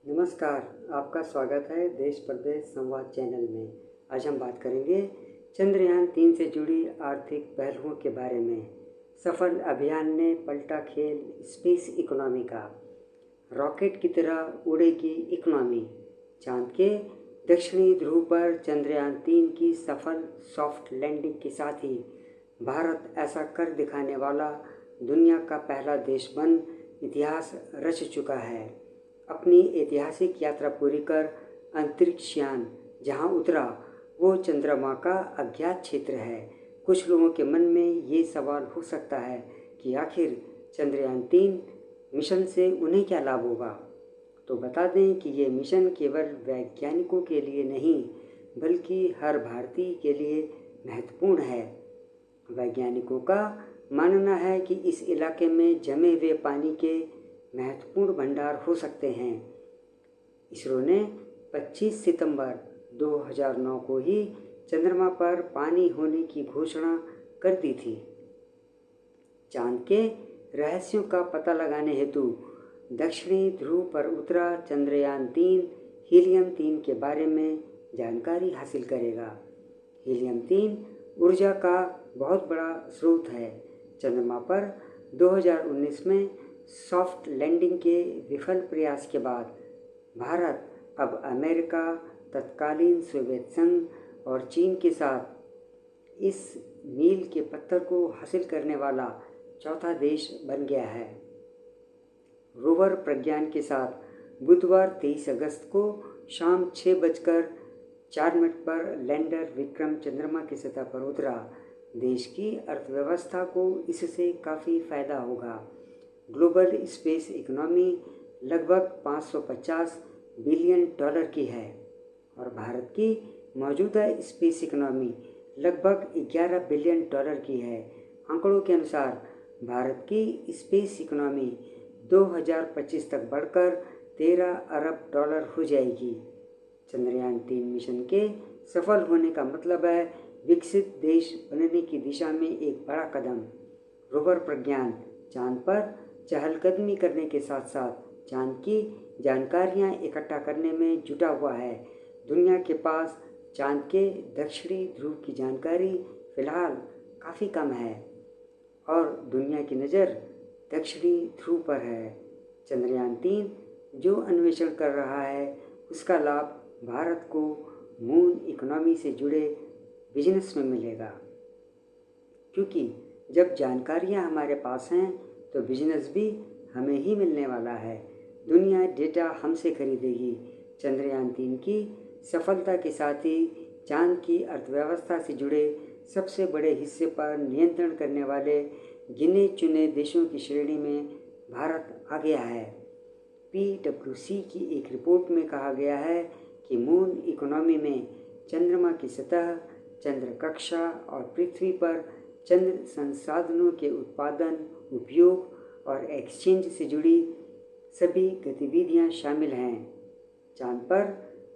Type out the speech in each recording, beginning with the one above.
नमस्कार, आपका स्वागत है देश प्रदेश संवाद चैनल में। आज हम बात करेंगे चंद्रयान-3 से जुड़ी आर्थिक पहलुओं के बारे में। सफल अभियान ने पलटा खेल स्पेस इकोनॉमी का। रॉकेट की तरह उड़ेगी इकोनॉमी। चांद के दक्षिणी ध्रुव पर चंद्रयान-3 की सफल सॉफ्ट लैंडिंग के साथ ही भारत ऐसा कर दिखाने वाला दुनिया का पहला देश बन इतिहास रच चुका है। अपनी ऐतिहासिक यात्रा पूरी कर अंतरिक्ष यान जहां उतरा वो चंद्रमा का अज्ञात क्षेत्र है। कुछ लोगों के मन में ये सवाल हो सकता है कि आखिर चंद्रयान-3 मिशन से उन्हें क्या लाभ होगा। तो बता दें कि ये मिशन केवल वैज्ञानिकों के लिए नहीं बल्कि हर भारतीय के लिए महत्वपूर्ण है। वैज्ञानिकों का मानना है कि इस इलाके में जमे हुए पानी के महत्वपूर्ण भंडार हो सकते हैं। इसरो ने 25 सितंबर 2009 को ही चंद्रमा पर पानी होने की घोषणा कर दी थी। चांद के रहस्यों का पता लगाने हेतु दक्षिणी ध्रुव पर उतरा चंद्रयान-3 हीलियम-3 के बारे में जानकारी हासिल करेगा। हीलियम-3 ऊर्जा का बहुत बड़ा स्रोत है। चंद्रमा पर 2019 में सॉफ्ट लैंडिंग के विफल प्रयास के बाद भारत अब अमेरिका, तत्कालीन सोवियत संघ और चीन के साथ इस मील के पत्थर को हासिल करने वाला चौथा देश बन गया है। रोवर प्रज्ञान के साथ बुधवार 23 अगस्त को शाम 6:04 पर लैंडर विक्रम चंद्रमा की सतह पर उतरा। देश की अर्थव्यवस्था को इससे काफ़ी फायदा होगा। ग्लोबल स्पेस इकोनॉमी लगभग 550 बिलियन डॉलर की है और भारत की मौजूदा स्पेस इकोनॉमी लगभग 11 बिलियन डॉलर की है। आंकड़ों के अनुसार भारत की स्पेस इकोनॉमी 2025 तक बढ़कर 13 अरब डॉलर हो जाएगी। चंद्रयान-3 मिशन के सफल होने का मतलब है विकसित देश बनने की दिशा में एक बड़ा कदम। रोवर प्रज्ञान चांद पर चहलकदमी करने के साथ साथ चांद की जानकारियां इकट्ठा करने में जुटा हुआ है। दुनिया के पास चांद के दक्षिणी ध्रुव की जानकारी फिलहाल काफ़ी कम है और दुनिया की नज़र दक्षिणी ध्रुव पर है। चंद्रयान-3 जो अन्वेषण कर रहा है उसका लाभ भारत को मून इकोनॉमी से जुड़े बिजनेस में मिलेगा, क्योंकि जब जानकारियां हमारे पास हैं तो बिजनेस भी हमें ही मिलने वाला है। दुनिया डेटा हमसे खरीदेगी। चंद्रयान-3 की सफलता के साथ ही चांद की अर्थव्यवस्था से जुड़े सबसे बड़े हिस्से पर नियंत्रण करने वाले गिने चुने देशों की श्रेणी में भारत आ गया है। PwC की एक रिपोर्ट में कहा गया है कि मून इकोनॉमी में चंद्रमा की सतह, चंद्र कक्षा और पृथ्वी पर चंद्र संसाधनों के उत्पादन, उपयोग और एक्सचेंज से जुड़ी सभी गतिविधियां शामिल हैं। चांद पर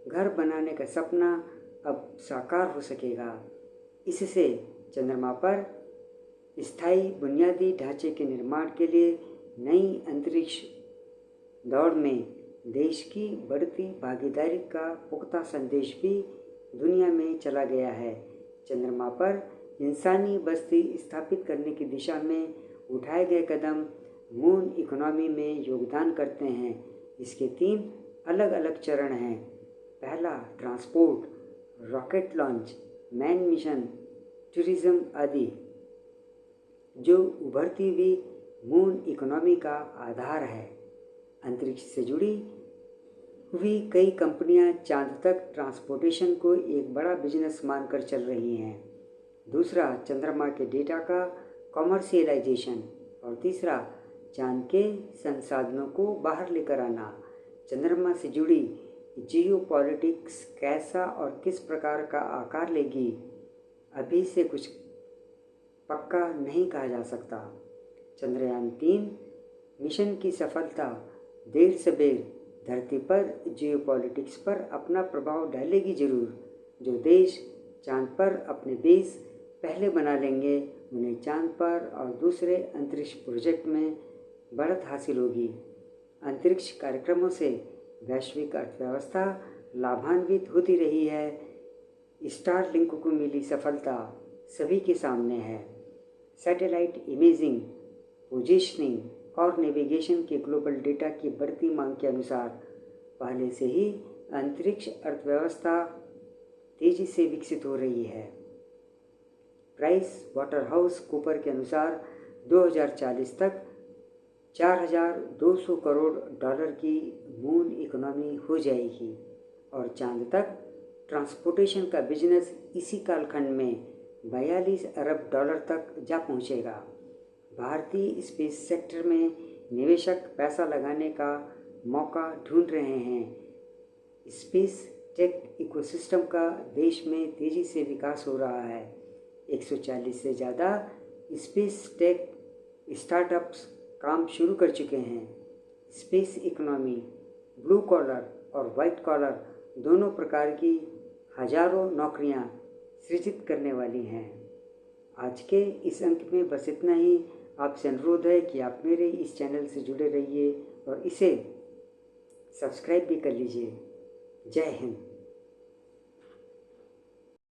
घर बनाने का सपना अब साकार हो सकेगा। इससे चंद्रमा पर स्थायी बुनियादी ढांचे के निर्माण के लिए नई अंतरिक्ष दौड़ में देश की बढ़ती भागीदारी का पुख्ता संदेश भी दुनिया में चला गया है। चंद्रमा पर इंसानी बस्ती स्थापित करने की दिशा में उठाए गए कदम मून इकोनॉमी में योगदान करते हैं। इसके 3 अलग अलग चरण हैं। पहला transport, rocket launch, man mission, tourism आदि, जो उभरती हुई मून इकोनॉमी का आधार है। अंतरिक्ष से जुड़ी हुई कई कंपनियां चांद तक ट्रांसपोर्टेशन को एक बड़ा बिजनेस मानकर चल रही हैं। दूसरा चंद्रमा के डेटा का कॉमर्शियलाइजेशन और तीसरा चांद के संसाधनों को बाहर लेकर आना। चंद्रमा से जुड़ी जियोपॉलिटिक्स कैसा और किस प्रकार का आकार लेगी, अभी से कुछ पक्का नहीं कहा जा सकता। चंद्रयान-3 मिशन की सफलता देर सबेर धरती पर जियोपॉलिटिक्स पर अपना प्रभाव डालेगी जरूर। जो देश चांद पर अपने बेस पहले बना लेंगे उन्हें चांद पर और दूसरे अंतरिक्ष प्रोजेक्ट में बढ़त हासिल होगी। अंतरिक्ष कार्यक्रमों से वैश्विक अर्थव्यवस्था लाभान्वित होती रही है। स्टारलिंक को मिली सफलता सभी के सामने है। सैटेलाइट इमेजिंग, पोजीशनिंग और नेविगेशन के ग्लोबल डेटा की बढ़ती मांग के अनुसार पहले से ही अंतरिक्ष अर्थव्यवस्था तेजी से विकसित हो रही है। प्राइस वाटरहाउस कूपर के अनुसार 2040 तक 4,200 करोड़ डॉलर की मून इकोनॉमी हो जाएगी और चांद तक ट्रांसपोर्टेशन का बिजनेस इसी कालखंड में 42 अरब डॉलर तक जा पहुंचेगा। भारतीय स्पेस सेक्टर में निवेशक पैसा लगाने का मौका ढूंढ रहे हैं। स्पेस टेक इकोसिस्टम का देश में तेज़ी से विकास हो रहा है। 140 से ज़्यादा स्पेस टेक स्टार्टअप्स काम शुरू कर चुके हैं। स्पेस इकोनॉमी ब्लू कॉलर और वाइट कॉलर दोनों प्रकार की हजारों नौकरियां सृजित करने वाली हैं। आज के इस अंक में बस इतना ही। आपसे अनुरोध है कि आप मेरे इस चैनल से जुड़े रहिए और इसे सब्सक्राइब भी कर लीजिए। जय हिंद।